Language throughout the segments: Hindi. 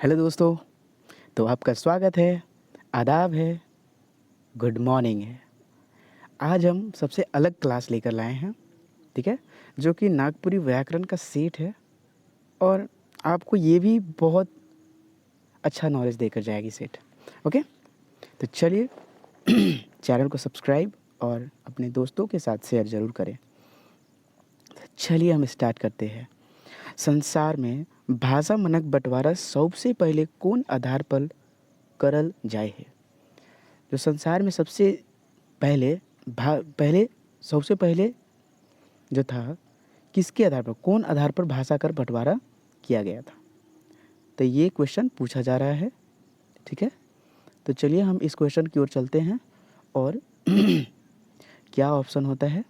हेलो दोस्तों। तो आपका स्वागत है, आदाब है, गुड मॉर्निंग है। आज हम सबसे अलग क्लास लेकर लाए हैं, ठीक है, जो कि नागपुरी व्याकरण का सेट है और आपको ये भी बहुत अच्छा नॉलेज देकर जाएगी सेट। ओके, तो चलिए चैनल को सब्सक्राइब और अपने दोस्तों के साथ शेयर ज़रूर करें। चलिए हम स्टार्ट करते हैं। संसार में भाषा मनक बंटवारा सबसे पहले कौन आधार पर करल जाए है? जो संसार में सबसे पहले पहले सबसे पहले जो था, किसके आधार पर, कौन आधार पर भाषा कर बंटवारा किया गया था? तो ये क्वेश्चन पूछा जा रहा है, ठीक है। तो चलिए हम इस क्वेश्चन की ओर चलते हैं और क्या ऑप्शन होता है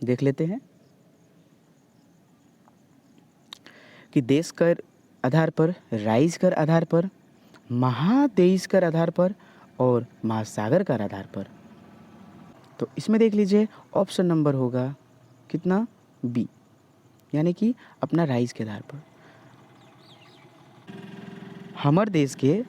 देख लेते हैं कि देश कर आधार पर, राइज कर आधार पर, महादेश कर आधार पर और महासागर कर आधार पर। तो इसमें देख लीजिए ऑप्शन नंबर होगा कितना, बी, यानी कि अपना राइज के आधार पर। हमर देश के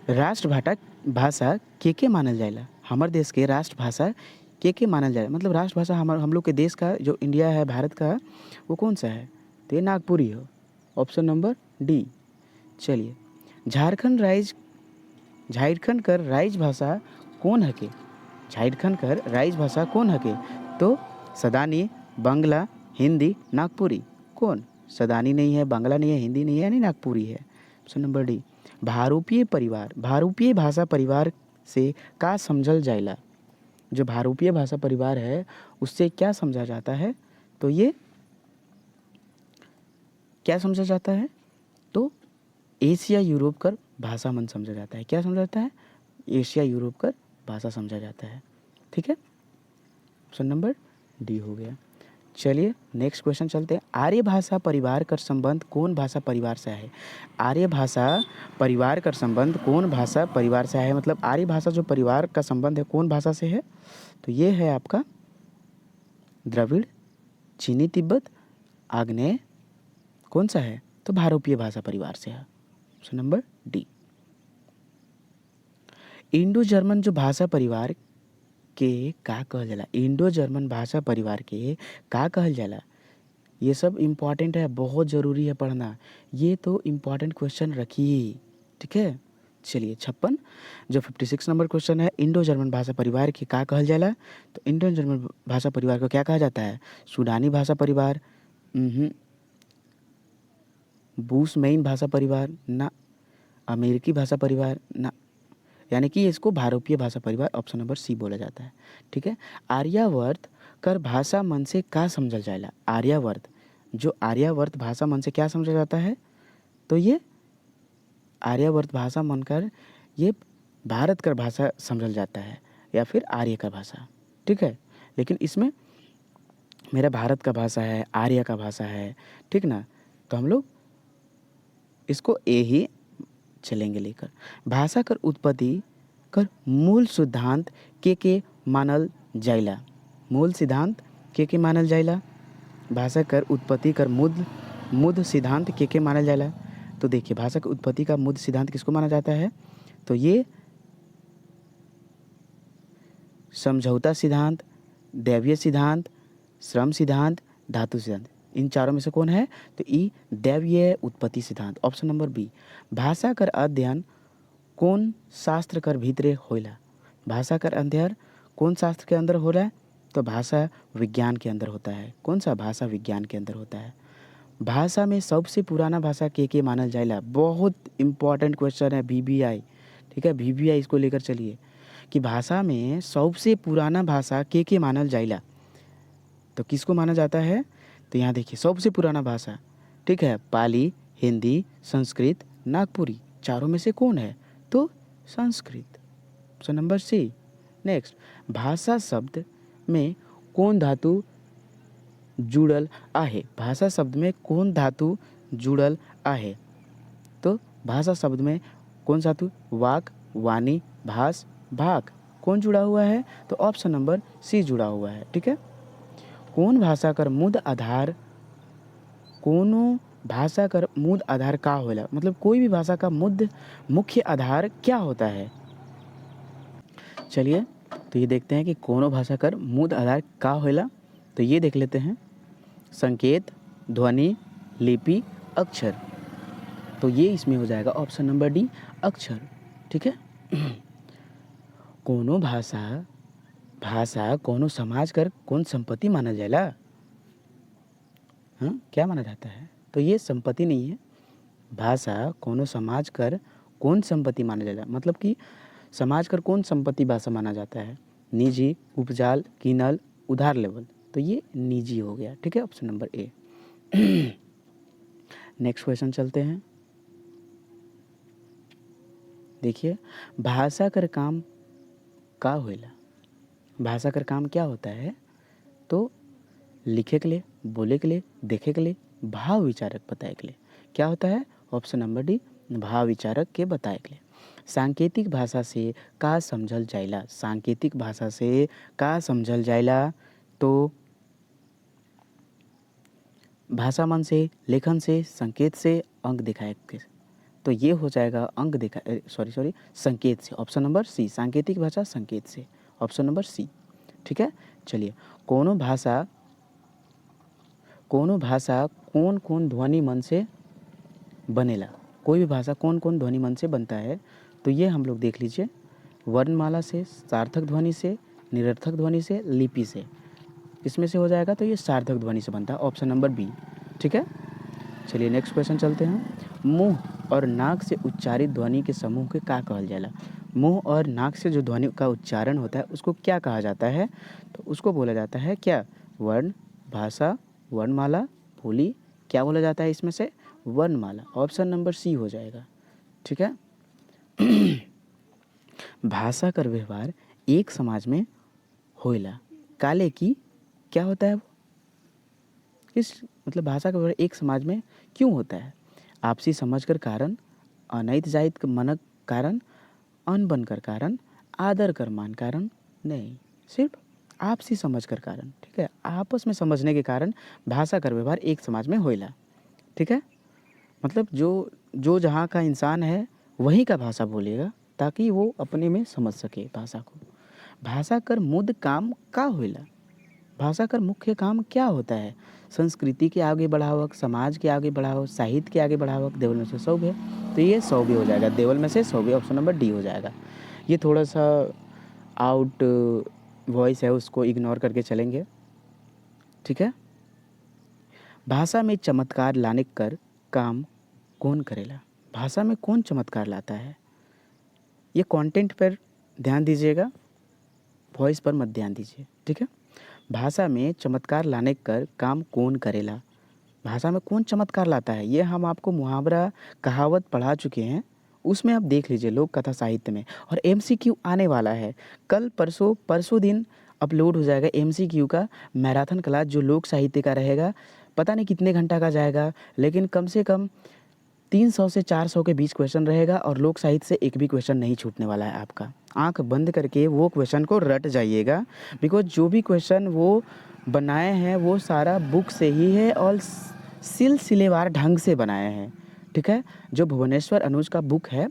राष्ट्रभाषा भाषा के मानल जाएला। हमर देश के राष्ट्रभाषा के मानल जाएला, मतलब राष्ट्रभाषा हम लोग के देश का, जो इंडिया है, भारत का, वो कौन सा है? तो ये नागपुरी हो, ऑप्शन नंबर डी। चलिए, झारखंड कर राइज भाषा कौन हके? झारखंड कर राइज भाषा कौन हके? तो सदानी, बांग्ला, हिंदी, नागपुरी। कौन? सदानी नहीं है, बांग्ला नहीं है, हिंदी नहीं है, यानी नागपुरी है, ऑप्शन नंबर डी। भारूपीय भाषा परिवार से का समझल जाएला? जो भारूपीय भाषा परिवार है उससे क्या समझा जाता है? तो ये क्या समझा जाता है? तो एशिया यूरोप कर भाषा मन समझा जाता है। क्या समझा जाता है? एशिया यूरोप कर भाषा समझा जाता है, ठीक है। ऑप्शन नंबर डी हो गया। चलिए नेक्स्ट क्वेश्चन चलते हैं। आर्य भाषा परिवार का संबंध कौन भाषा परिवार से है? आर्य भाषा परिवार का संबंध कौन भाषा परिवार से है? मतलब आर्य भाषा जो परिवार का संबंध है कौन भाषा से है? तो ये है आपका द्रविड़, चीनी तिब्बत, आग्नेय, कौन सा है? तो भारूपीय भाषा परिवार से है, option number D. Indo German जो भाषा परिवार के का कहल जाला? इंडो जर्मन भाषा परिवार के का कहल जाला? ये सब इम्पॉर्टेंट है, बहुत ज़रूरी है पढ़ना। ये तो इम्पॉर्टेंट क्वेश्चन रखिए, ठीक है। चलिए 56 जो 56 नंबर क्वेश्चन है, इंडो जर्मन भाषा परिवार के का कहल जाला? तो इंडो जर्मन भाषा परिवार को क्या कहा जाता है? सूडानी भाषा परिवार, बूसमेन भाषा परिवार ना, अमेरिकी भाषा परिवार ना, यानी कि इसको भारूपीय भाषा परिवार, ऑप्शन नंबर सी बोला जाता है, ठीक है। आर्यावर्त कर भाषा मन से का समझल जाएला? आर्यावर्त, जो आर्यावर्त भाषा मन से क्या समझा जाता है? तो ये आर्यावर्त भाषा मन कर ये भारत का भाषा समझल जाता है या फिर आर्य का भाषा, ठीक है। लेकिन इसमें मेरा भारत का भाषा है, आर्य का भाषा है, ठीक ना, तो हम लोग इसको ए ही चलेंगे लेकर। भाषा कर उत्पत्ति कर मूल सिद्धांत के मानल जाइला? मूल सिद्धांत के मानल जाइला? भाषा कर उत्पत्ति कर मुद सिद्धांत के मानल जाइला? तो देखिए, भाषा की उत्पत्ति का मुद सिद्धांत किसको माना जाता है? तो ये समझौता सिद्धांत, दैवीय सिद्धांत, श्रम सिद्धांत, धातु सिद्धांत, इन चारों में से कौन है? तो ई दैवीय उत्पत्ति सिद्धांत, ऑप्शन नंबर बी। भाषा कर अध्ययन कौन शास्त्र कर भीतरे होला? भाषा कर अध्ययन कौन शास्त्र के अंदर हो रहा है? तो भाषा विज्ञान के अंदर होता है। कौन सा? भाषा विज्ञान के अंदर होता है। भाषा में सबसे पुराना भाषा के मानल जाएला? बहुत इंपॉर्टेंट क्वेश्चन है, VBI, ठीक है। VBI इसको लेकर चलिए कि भाषा में सबसे पुराना भाषा के मानल जाएला? तो किसको माना जाता है? तो यहाँ देखिए, सबसे पुराना भाषा, ठीक है, पाली, हिंदी, संस्कृत, नागपुरी, चारों में से कौन है? तो Sanskrit, option number C. Next, भाषा शब्द में कौन धातु जुड़ल आहे? भाषा शब्द में कौन धातु जुड़ल आहे? तो भाषा शब्द में कौन सा धातु? वाक, वाणी, भास, भाग, कौन जुड़ा हुआ है? तो ऑप्शन नंबर सी जुड़ा हुआ है, ठीक है। कौन भाषा कर मुद आधार कोनो भाषा कर मूल आधार का होला, मतलब कोई भी भाषा का मुख्य आधार क्या होता है। चलिए तो ये देखते हैं कि कोनो भाषा कर मूल आधार का होला। तो ये देख लेते हैं, संकेत, ध्वनि, लिपि, अक्षर। तो ये इसमें हो जाएगा ऑप्शन नंबर डी, अक्षर। ठीक है। कोनो भाषा कोनो समाज कर कौन संपत्ति माना जाला। हाँ, क्या माना जाता है, तो ये संपत्ति नहीं है। भाषा कोनो समाज कर कौन संपत्ति माना जाला, मतलब कि समाज कर कौन संपत्ति भाषा माना जाता है। निजी, उपजाल, कीनल, उधार लेवल। तो ये निजी हो गया। ठीक है, option number A. Next question चलते हैं। देखिए, भाषा कर काम का होइला। भाषा कर काम क्या होता है, तो लिखे के लिए, बोले के लिए, देखे के लिए, भाव विचारक बताए के लिए। क्या होता है, ऑप्शन नंबर डी, भाव विचारक के बताए के लिए। सांकेतिक भाषा से का समझल जाइला। सांकेतिक भाषा से का समझल जाइला, तो भाषा मन से, लेखन से, संकेत से, अंक दिखाए के। तो ये हो जाएगा अंक दिखा सॉरी संकेत से। ऑप्शन नंबर सी, सांकेतिक भाषा संकेत से। Option number C. ठीक है। चलिए, कोनो भाषा कौन कौन ध्वनि मन से बनेला। कोई भी भाषा कौन कौन ध्वनि मन से बनता है, तो ये हम लोग देख लीजिए। वर्णमाला से, सार्थक ध्वनि से, निरर्थक ध्वनि से, लिपि से। इसमें से हो जाएगा तो ये सार्थक ध्वनि से बनता है, ऑप्शन नंबर बी। ठीक है। चलिए नेक्स्ट क्वेश्चन चलते हैं। मुंह और नाक से उच्चारित ध्वनि के समूह के का कहल जाला। मुंह और नाक से जो ध्वनि का उच्चारण होता है उसको क्या कहा जाता है, तो उसको बोला जाता है क्या, वर्ण, भाषा, वर्णमाला, बोली। क्या बोला जाता है इसमें से, वर्णमाला। ऑप्शन नंबर सी हो जाएगा। ठीक है। भाषा कर व्यवहार एक समाज में होइला काले की क्या होता है वो, किस मतलब भाषा का व्यवहार एक समाज में क्यों होता है। आपसी समझ कर कारण, अनैत जाइत मनक कारण, अनबन कर कारण, आदर कर मान कारण नहीं, सिर्फ आपसी समझ कर कारण। ठीक है, आपस में समझने के कारण भाषा कर व्यवहार एक समाज में होइला। ठीक है, मतलब जो जो जहाँ का इंसान है वहीं का भाषा बोलेगा ताकि वो अपने में समझ सके भाषा को। भाषा कर मुद काम का होइला। भाषा का मुख्य काम क्या होता है, संस्कृति के आगे बढ़ावक, समाज के आगे बढ़ावक, साहित्य के आगे बढ़ावक। देवल में से 100 है, तो ये 100 भी हो जाएगा। देवल में से 100 भी, ऑप्शन नंबर डी हो जाएगा। ये थोड़ा सा आउट वॉइस है, उसको इग्नोर करके चलेंगे। ठीक है। भाषा में चमत्कार लाने कर काम कौन करेला। भाषा में कौन चमत्कार लाता है, ये कंटेंट पर ध्यान दीजिएगा, वॉइस पर मत ध्यान दीजिए। ठीक है। भाषा में चमत्कार लाने कर काम कौन करेला। भाषा में कौन चमत्कार लाता है, ये हम आपको मुहावरा कहावत पढ़ा चुके हैं, उसमें आप देख लीजिए लोक कथा साहित्य में। और एमसीक्यू आने वाला है, कल परसों दिन अपलोड हो जाएगा एमसीक्यू का मैराथन क्लास, जो लोक साहित्य का रहेगा। पता नहीं कितने घंटा का जाएगा, लेकिन कम से कम 300 से 400 के बीच क्वेश्चन रहेगा और लोक साहित्य से एक भी क्वेश्चन नहीं छूटने वाला है आपका। आंख बंद करके वो क्वेश्चन को रट जाइएगा, बिकॉज जो भी क्वेश्चन वो बनाए हैं वो सारा बुक से ही है और सिलसिलेवार ढंग से बनाए हैं। ठीक है, जो भुवनेश्वर अनुज का बुक है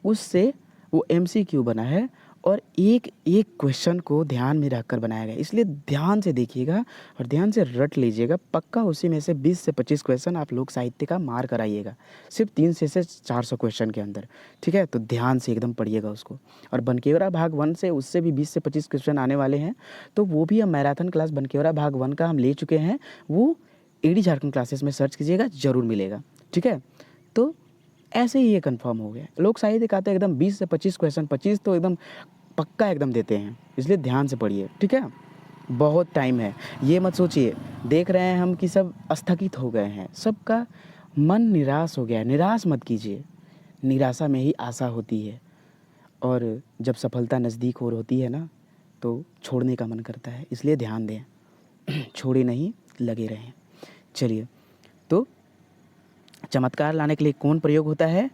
उससे वो एमसीक्यू बना है और एक एक क्वेश्चन को ध्यान में रखकर बनाया गया, इसलिए ध्यान से देखिएगा और ध्यान से रट लीजिएगा। पक्का उसी में से 20 से 25 क्वेश्चन आप लोग साहित्य का मार कर आइएगा, सिर्फ 300 से 400 क्वेश्चन के अंदर। ठीक है, तो ध्यान से एकदम पढ़िएगा उसको। और बनकेवरा भाग 1 से उससे भी 20 से 25 क्वेश्चन आने वाले हैं, तो वो भी हम मैराथन क्लास बनकेवरा भाग 1 का हम ले चुके हैं, वो एडी झारखंड क्लासेस में सर्च कीजिएगा, ज़रूर मिलेगा। ठीक है, तो ऐसे ही ये कंफर्म हो गया। लोग साहित्य का तो एकदम 20 से 25 क्वेश्चन, 25 तो एकदम पक्का एकदम देते हैं, इसलिए ध्यान से पढ़िए। ठीक है, बहुत टाइम है, ये मत सोचिए देख रहे हैं हम कि सब स्थगित हो गए हैं, सबका मन निराश हो गया है। निराश मत कीजिए, निराशा में ही आशा होती है, और जब सफलता नज़दीक हो होती है ना, तो छोड़ने का मन करता है, इसलिए ध्यान दें, छोड़े नहीं, लगे रहें। चलिए, तो चमत्कार लाने के लिए कौन प्रयोग होता है,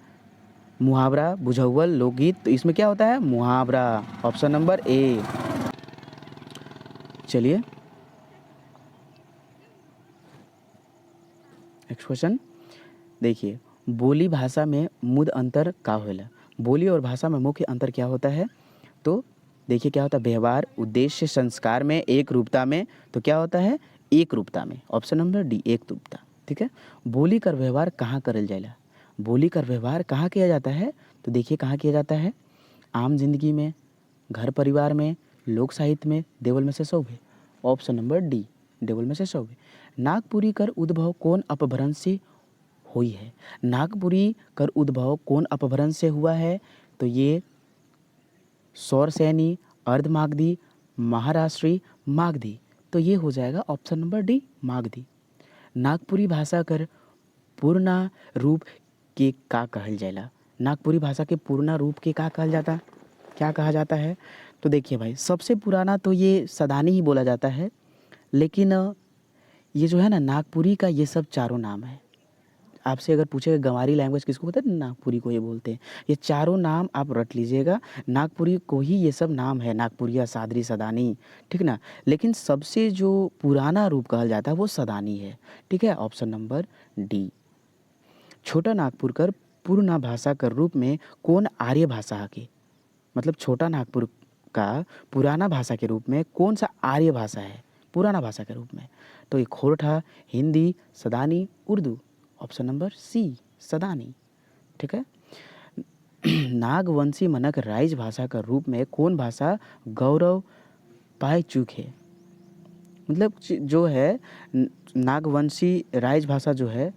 मुहावरा, बुझाउल, लोकगीत। तो इसमें क्या होता है, मुहावरा। Option number A. चलिए नेक्स्ट क्वेश्चन। देखिए, बोली भाषा में मुद अंतर का होला। बोली और भाषा में मुख्य अंतर क्या होता है? तो देखिए क्या होता है, व्यवहार, उद्देश्य, संस्कार में एक रूपता में, तो क्या होता है? एक रूपता में। ऑप्शन नंबर डी, एक रूपता। ठीक है। बोली कर व्यवहार कहाँ करल जाएला? बोली कर व्यवहार कहाँ किया जाता है? तो देखिए कहाँ किया जाता है? आम जिंदगी में, घर परिवार में, लोक साहित्य में, देवल में से शोभे। ऑप्शन नंबर डी, देवल में से शोभे। नागपुरी कर उद्भव कौन अपभ्रंश से हुई है? नागपुरी कर उद्भव कौन अपभ्रंश से हुआ है? तो ये सौरसैनी, अर्धमागधी, महाराष्ट्री, मागधी। तो ये हो जाएगा option number D, Magadhi. Nagpuri भाषा कर पूर्ण रूप के का कहल जाएला? नागपुरी भाषा के पूर्ण रूप के का कहल जाता? क्या कहा जाता है? तो देखिए भाई, सबसे पुराना तो ये सदानी ही बोला जाता है, लेकिन ये जो है ना नागपुरी का, ये सब चारों नाम है। आपसे अगर पूछेगा गंवारी लैंग्वेज किसको बोलते हैं, नागपुरी को ये बोलते हैं। ये चारों नाम आप रट लीजिएगा, नागपुरी को ही ये सब नाम है, नागपुरिया, सादरी, सदानी, ठीक ना। लेकिन सबसे जो पुराना रूप कहा जाता है वो सदानी है। ठीक है, ऑप्शन नंबर डी। छोटा नागपुर कर पूर्ण भाषा कर रूप में कौन आर्य भाषा के, मतलब छोटा नागपुर का पुराना भाषा के रूप में कौन सा आर्य भाषा है पुराना भाषा के रूप में? तो ये खोरठा, हिंदी, सदानी, उर्दू। ऑप्शन नंबर सी, सदानी। ठीक है। नागवंशी मनक राइज भाषा का रूप में कौन भाषा गौरव पाए चूक है? मतलब जो है नागवंशी राइज भाषा जो है,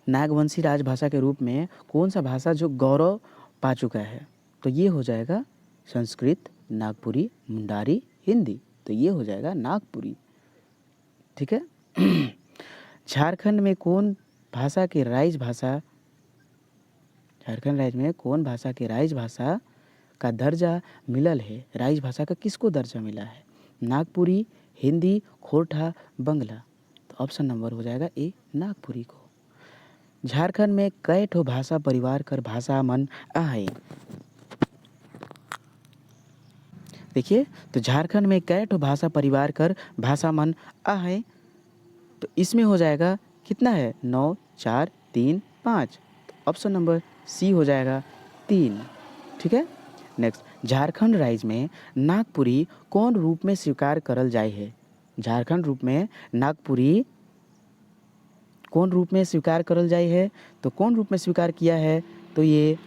नागवंशी राजभाषा के रूप में कौन सा भाषा जो गौरव पा चुका है? तो ये हो जाएगा संस्कृत, नागपुरी, मुंडारी, हिंदी। तो ये हो जाएगा नागपुरी। ठीक है। झारखंड में कौन भाषा के राइज भाषा, झारखंड राज्य में कौन भाषा के राइज भाषा का दर्जा मिलल है? राइज भाषा का किसको दर्जा मिला है? नागपुरी, हिंदी, खोरठा, बंगला। तो ऑप्शन नंबर हो जाएगा ए, नागपुरी को। झारखंड में कई ठो भाषा परिवार कर भाषा मन आहे? देखिए, तो झारखंड में कई ठो भाषा परिवार कर भाषा मन आहे? तो इसमें हो जाएगा कितना है? 9, 4, 3, 5। तो ऑप्शन नंबर सी हो जाएगा 3। ठीक है। नेक्स्ट, झारखंड राज्य में नागपुरी कौन रूप में स्वीकार करल जाए है? झारखंड रूप में नागपुरी कौन रूप में स्वीकार करल जाए है? तो कौन रूप में स्वीकार किया है? तो ये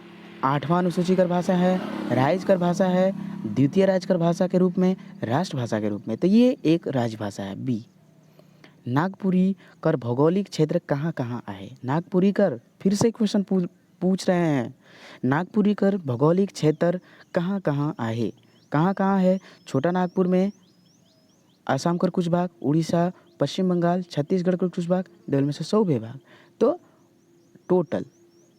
8वां अनुसूची कर भाषा है, राज्य कर भाषा है, द्वितीय राज्य कर भाषा के रूप में, राष्ट्रभाषा के रूप में। तो ये एक राजभाषा है, बी। नागपुरी कर भौगोलिक क्षेत्र कहाँ कहाँ आहे? नागपुरी कर, फिर से क्वेश्चन पूछ रहे हैं, नागपुरी कर भौगोलिक क्षेत्र कहाँ कहाँ आहे? कहाँ कहाँ है? छोटा नागपुर में, आसाम कर कुछ भाग, उड़ीसा, पश्चिम बंगाल, छत्तीसगढ़ का कुछ भाग, देवल में से 100 भाग। तो टोटल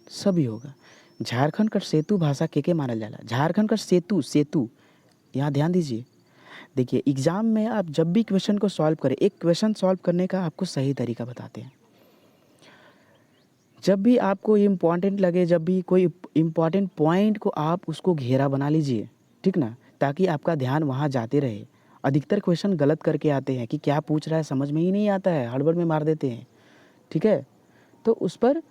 सभी होगा। झारखंड का सेतु भाषा के मानल जाला? झारखंड का सेतु, सेतु, यहाँ ध्यान दीजिए। देखिए, एग्जाम में आप जब भी क्वेश्चन को सॉल्व करें, एक क्वेश्चन सॉल्व करने का आपको सही तरीका बताते हैं। जब भी आपको इम्पॉर्टेंट लगे, जब भी कोई इम्पॉर्टेंट पॉइंट को आप उसको घेरा बना लीजिए, ठीक ना, ताकि आपका ध्यान वहाँ जाते रहे। अधिकतर क्वेश्चन गलत करके आते हैं कि क्या पूछ रहा है समझ में ही नहीं आता है, हड़बड़ में मार देते हैं। ठीक है, तो उस पर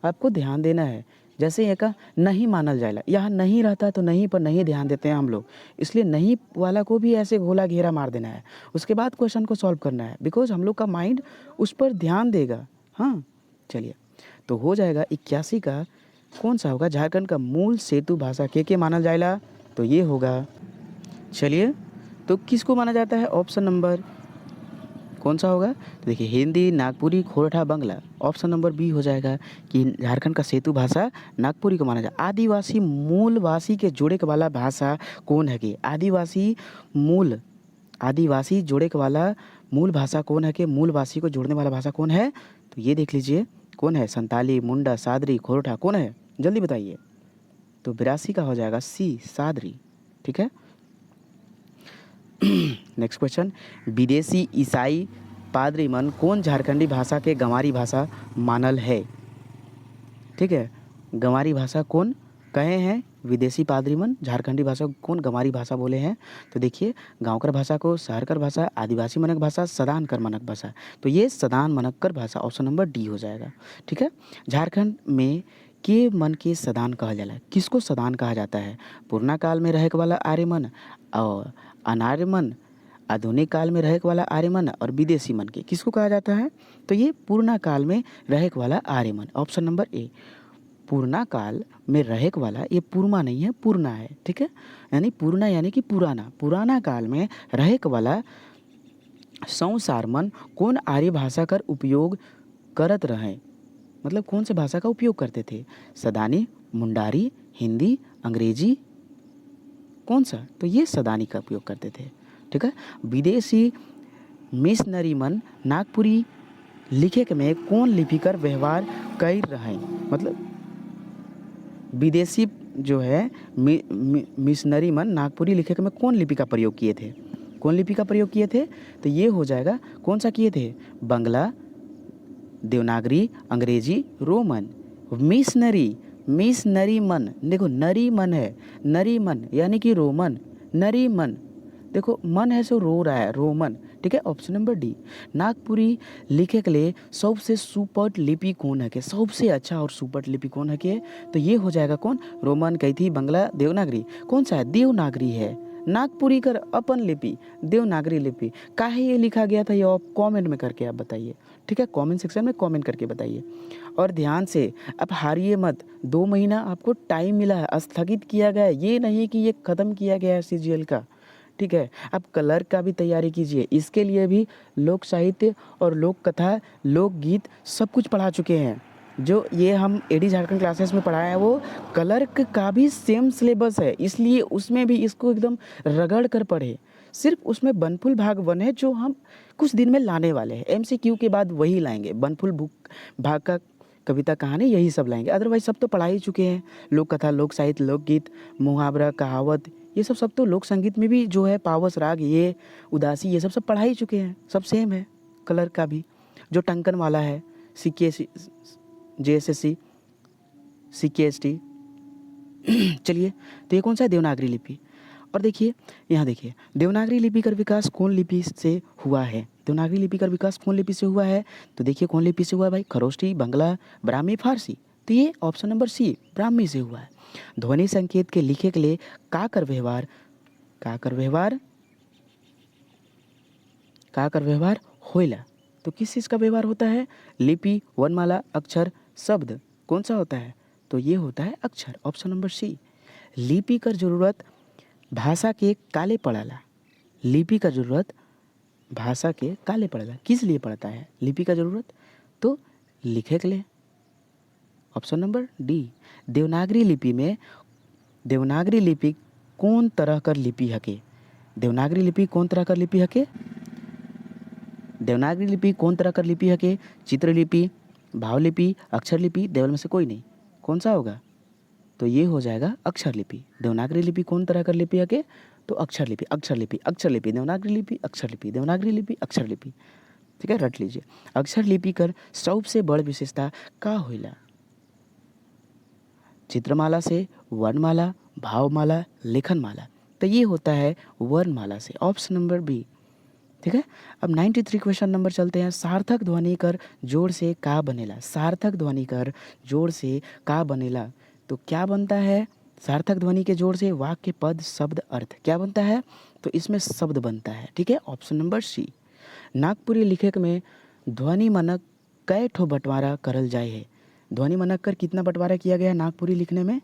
आपको ध्यान देना है। जैसे ये कहा नहीं मानल जाएगा, यहाँ नहीं रहता तो नहीं पर नहीं ध्यान देते हैं हम लोग, इसलिए नहीं वाला को भी ऐसे गोला घेरा मार देना है, उसके बाद क्वेश्चन को सॉल्व करना है, बिकॉज हम लोग का माइंड उस पर ध्यान देगा। हाँ, चलिए, तो हो जाएगा 81 का कौन सा होगा? झारखंड का मूल सेतु भाषा के मानल जाएगा? तो ये होगा, चलिए, तो किसको माना जाता है? ऑप्शन नंबर कौन सा होगा? तो देखिए, हिंदी, नागपुरी, खोरठा, बंगला। ऑप्शन नंबर बी हो जाएगा कि झारखंड का सेतु भाषा नागपुरी को माना जाए। आदिवासी मूलवासी के जोड़े के वाला भाषा कौन है? कि आदिवासी जोड़े के वाला मूल भाषा कौन है? कि मूलवासी को जोड़ने वाला भाषा कौन है? तो ये देख लीजिए कौन है? संताली, मुंडा, सादरी, खोरठा, कौन है? जल्दी बताइए। तो 82 का हो जाएगा सी, सादरी। ठीक है। नेक्स्ट क्वेश्चन, विदेशी ईसाई पादरी मन कौन झारखंडी भाषा के गंवारी भाषा मानल है? ठीक है, गंवारी भाषा कौन कहे हैं विदेशी पादरी मन झारखंडी भाषा को कौन गंवारी भाषा बोले हैं? तो देखिए गांवकर भाषा को शहरकर भाषा, आदिवासी मनक भाषा, सदानकर मनक भाषा। तो ये सदान मनककर भाषा, ऑप्शन नंबर डी हो जाएगा। ठीक है, झारखंड में के मन के सदान कहल जाला। किसको सदान कहा जाता है? पुराना काल में रहे वाला आर्य मन और अनार्य मन, आधुनिक काल में रहे वाला आर्य मन और विदेशी मन के किसको कहा जाता है? तो ये पुराना काल में रहे वाला आर्य मन, ऑप्शन नंबर ए। पूर्णा काल में रहे वाला, ये पूर्मा नहीं है, पूर्णा है। ठीक है, यानी पूर्णा यानी कि पुराना, पुराना काल में रहे वाला संसार मन कौन आर्य भाषा कर उपयोग करत रहे? मतलब कौन से भाषा का उपयोग करते थे? सदानी, मुंडारी, हिंदी, अंग्रेजी, कौन सा? तो ये सदानी का उपयोग करते थे। ठीक है, विदेशी मिशनरी मन नागपुरी लिखे में कौन लिपि कर व्यवहार कर रहे? मतलब विदेशी जो है मिशनरी मन नागपुरी लिखे में कौन लिपि का प्रयोग किए थे? कौन लिपि का प्रयोग किए थे? तो ये हो जाएगा, कौन सा किए थे? बंगला, देवनागरी, अंग्रेजी, रोमन। मिशनरी, मिशनरी मन, देखो नरी मन है, नरी मन यानी कि रोमन, नरी मन, देखो मन है सो रो रहा है, रोमन। ठीक है, ऑप्शन नंबर डी। नागपुरी लिखे के लिए सबसे सुपट लिपि कौन है के? सबसे अच्छा और सुपट लिपि कौन है के? तो ये हो जाएगा कौन? रोमन, कैथी, बंगला, देवनागरी। कौन सा है? देवनागरी है। नागपुरी कर अपन लिपि देवनागरी लिपि। काहे ये लिखा गया था, ये आप कमेंट में करके आप बताइए। ठीक है, कमेंट सेक्शन में कमेंट करके बताइए। और ध्यान से अब हारिए मत, 2 महीना आपको टाइम मिला है, स्थगित किया गया है, ये नहीं कि ये ख़त्म किया गया है CGL का। ठीक है, अब क्लर्क का भी तैयारी कीजिए, इसके लिए भी लोक साहित्य और लोक कथा, लोकगीत सब कुछ पढ़ा चुके हैं। जो ये हम एडी झारखंड क्लासेस में पढ़ाया है वो क्लर्क का भी सेम सिलेबस है, इसलिए उसमें भी इसको एकदम रगड़ कर पढ़े। सिर्फ उसमें बनफुल भाग 1 है जो हम कुछ दिन में लाने वाले हैं, MCQ के बाद वही लाएंगे। बनफुल बुक भाग का कविता कहानी यही सब लाएंगे, अदरवाइज सब तो पढ़ा ही चुके हैं। लोक कथा, लोक साहित्य, लोकगीत, मुहावरा, कहावत, ये सब तो लोक संगीत में भी जो है पावस राग, ये उदासी, ये सब पढ़ा ही चुके हैं, सब सेम है। क्लर्क का भी जो टंकन वाला है, CKSC, JSSC, CKST। चलिए, तो ये कौन सा है? देवनागरी लिपि। और देखिए यहाँ देखिए, देवनागरी लिपि का विकास कौन लिपि से हुआ है? देवनागरी लिपि का विकास कौन लिपि से हुआ है? तो देखिए कौन लिपि से हुआ है भाई? खरोष्टी, बंगला, ब्राह्मी, फारसी। तो ये ऑप्शन नंबर सी, ब्राह्मी से हुआ है। ध्वनि संकेत के लिखे के लिए का कर व्यवहार, का कर व्यवहार, का कर व्यवहार होइला। तो किस चीज़ का व्यवहार होता है? लिपि, वर्णमाला, अक्षर, शब्द, कौन सा होता है? तो ये होता है अक्षर, ऑप्शन नंबर सी। लिपि कर जरूरत भाषा के काले पड़ला। लिपि का जरूरत भाषा के काले पड़ला, किस लिए पड़ता है लिपि का जरूरत? तो लिखे के लिए, ऑप्शन नंबर डी। देवनागरी लिपि में, देवनागरी लिपि कौन तरह कर लिपि हके? देवनागरी लिपि कौन तरह कर लिपि हके? देवनागरी लिपि कौन तरह कर लिपि हके? चित्रलिपि, भावलिपि, अक्षर लिपि, देवल में से कोई नहीं, कौन सा होगा? तो ये हो जाएगा अक्षर लिपि। देवनागरी लिपि कौन तरह कर लिपि हके? तो अक्षर लिपि, अक्षर लिपि, अक्षर लिपि, देवनागरी लिपि, अक्षर लिपि, देवनागरी लिपि, अक्षर लिपि। ठीक है, रट लीजिए। अक्षर लिपि कर सबसे बड़ विशेषता का होइला? चित्रमाला से, वर्णमाला, भावमाला, लेखनमाला। तो ये होता है वर्णमाला से, ऑप्शन नंबर बी। ठीक है, अब 93 क्वेश्चन नंबर चलते हैं। सार्थक ध्वनि कर जोड़ से का बनेला? सार्थक ध्वनि कर जोड़ से का बनेला? तो क्या बनता है सार्थक ध्वनि के जोड़ से? वाक्य, पद, शब्द, अर्थ। क्या बनता है? तो इसमें शब्द बनता है। ठीक है, ऑप्शन नंबर सी। नागपुरी लिखे में ध्वनि मनक कै ठो बंटवारा करल जाए है? ध्वनि मनक कर कितना बंटवारा किया गया है नागपुरी लिखने में?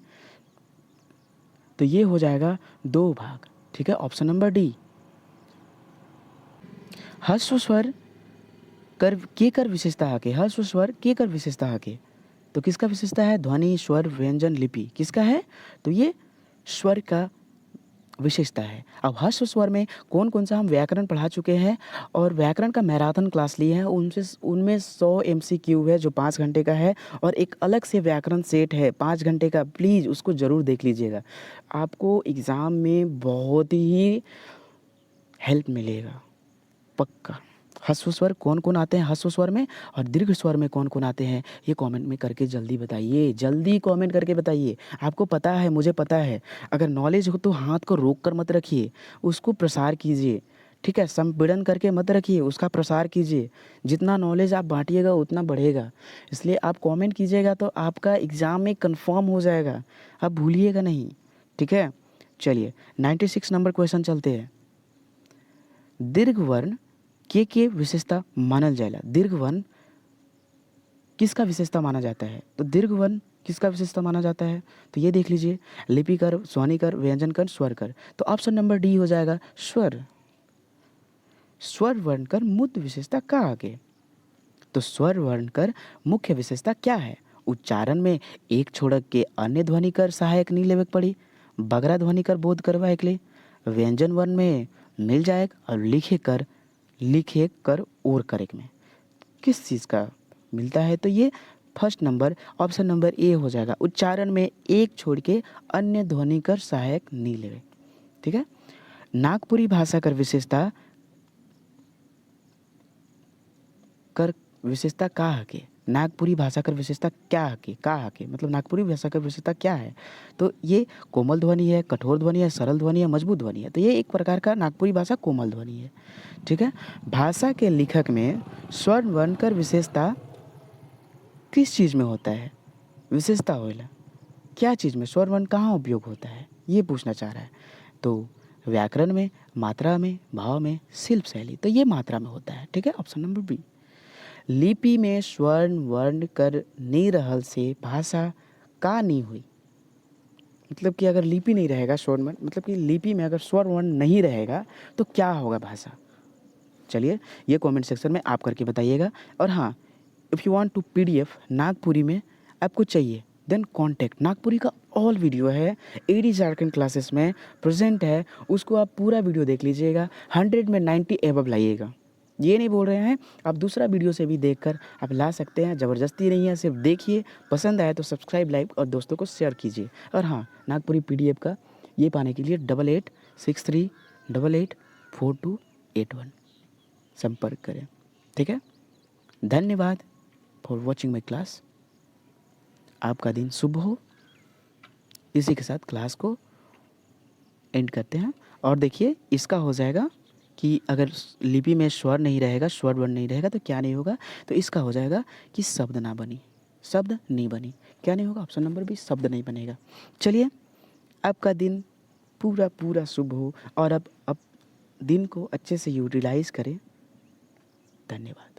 तो ये हो जाएगा 2 भाग। ठीक है, ऑप्शन नंबर डी। ह्रस्व स्वर कर विशेषता हके? ह्रस्व स्वर के कर विशेषता हके? तो किसका विशेषता है? ध्वनि, स्वर, व्यंजन, लिपि, किसका है? तो ये स्वर का विशेषता है। अब ह्रस्व स्वर में कौन कौन सा हम व्याकरण पढ़ा चुके हैं और व्याकरण का मैराथन क्लास लिए हैं, उनमें 100 MCQ है जो 5 घंटे का है, और एक अलग से व्याकरण सेट है 5 घंटे का। प्लीज़ उसको ज़रूर देख लीजिएगा, आपको एग्ज़ाम में बहुत ही हेल्प मिलेगा, पक्का। ह्रस्व स्वर कौन कौन आते हैं ह्रस्व स्वर में, और दीर्घ स्वर में कौन कौन आते हैं, ये कमेंट में करके जल्दी बताइए, जल्दी कमेंट करके बताइए। आपको पता है, मुझे पता है, अगर नॉलेज हो तो हाथ को रोक कर मत रखिए, उसको प्रसार कीजिए, ठीक है, संपीड़न करके मत रखिए, उसका प्रसार कीजिए। जितना नॉलेज आप बांटिएगा उतना बढ़ेगा, इसलिए आप कमेंट कीजिएगा तो आपका एग्ज़ाम में कंफर्म हो जाएगा, आप भूलिएगा नहीं, ठीक है। चलिए 96 नंबर क्वेश्चन चलते हैं। दीर्घ वर्ण के विशेषता मानल जाएगा। दीर्घ वर्ण किसका विशेषता माना जाता है, तो दीर्घ वर्ण किसका विशेषता माना जाता है, तो ये देख लीजिए, लिपिकर, ध्वनिकर, व्यंजनकर, स्वरकर। तो ऑप्शन नंबर डी हो जाएगा स्वर। स्वर वर्ण कर मुख्य विशेषता का आगे, तो स्वर वर्ण कर मुख्य विशेषता क्या है, उच्चारण में एक छोड़क के अन्य ध्वनि कर सहायक नहीं लेवे पड़ी, बगरा ध्वनि कर बोध करवा एक ले, व्यंजन वर्ण में मिल जाएगा, और लिखे कर और करेक में किस चीज़ का मिलता है, तो ये first number option number A हो जाएगा, उच्चारण में एक छोड़ के अन्य ध्वनि कर सहायक नहीं लेवे, ठीक है। नागपुरी भाषा कर विशेषता का हके, नागपुरी भाषा कर विशेषता क्या हके, का हके मतलब नागपुरी भाषा कर विशेषता क्या है, तो ये कोमल ध्वनि है, कठोर ध्वनि है, सरल ध्वनि है, मजबूत ध्वनि है, तो ये एक प्रकार का नागपुरी भाषा कोमल ध्वनि है, ठीक है। भाषा के लेखक में स्वर वर्ण कर विशेषता किस चीज़ में होता है, विशेषता होला क्या चीज़ में, स्वर वर्ण कहाँ उपयोग होता है, ये पूछना चाह रहा है। तो व्याकरण में, मात्रा में, भाव में, शिल्प शैली, तो ये मात्रा में होता है, ठीक है, ऑप्शन नंबर बी। लिपि में स्वर्ण वर्ण कर नहीं रहल से भाषा का नहीं हुई, मतलब कि अगर लिपि नहीं रहेगा स्वर्ण वर्ण, मतलब कि लिपि में अगर स्वर वर्ण नहीं रहेगा तो क्या होगा भाषा, चलिए ये कमेंट सेक्शन में आप करके बताइएगा। और हाँ, if you want to PDF Nagpuri में आपको चाहिए, देन कॉन्टैक्ट, नागपुरी का ऑल वीडियो है, एडी झारखंड क्लासेस में प्रेजेंट है, उसको आप पूरा वीडियो देख लीजिएगा, 100 में 90 एबव लाइएगा। ये नहीं बोल रहे हैं, आप दूसरा वीडियो से भी देखकर आप ला सकते हैं, ज़बरदस्ती नहीं है, सिर्फ देखिए, पसंद आए तो सब्सक्राइब, लाइक और दोस्तों को शेयर कीजिए। और हाँ, नागपुरी पीडीएफ का ये पाने के लिए 8863884281 संपर्क करें, ठीक है। धन्यवाद फॉर वॉचिंग माई क्लास, आपका दिन शुभ हो। इसी के साथ क्लास को एंड करते हैं। और देखिए इसका हो जाएगा कि अगर लिपि में स्वर नहीं रहेगा, स्वर वर्ण नहीं रहेगा तो क्या नहीं होगा, तो इसका हो जाएगा कि शब्द ना बनी, शब्द नहीं बनी, क्या नहीं होगा, ऑप्शन नंबर बी, शब्द नहीं बनेगा। चलिए आपका दिन पूरा पूरा शुभ हो, और अब दिन को अच्छे से यूटिलाइज करें। धन्यवाद।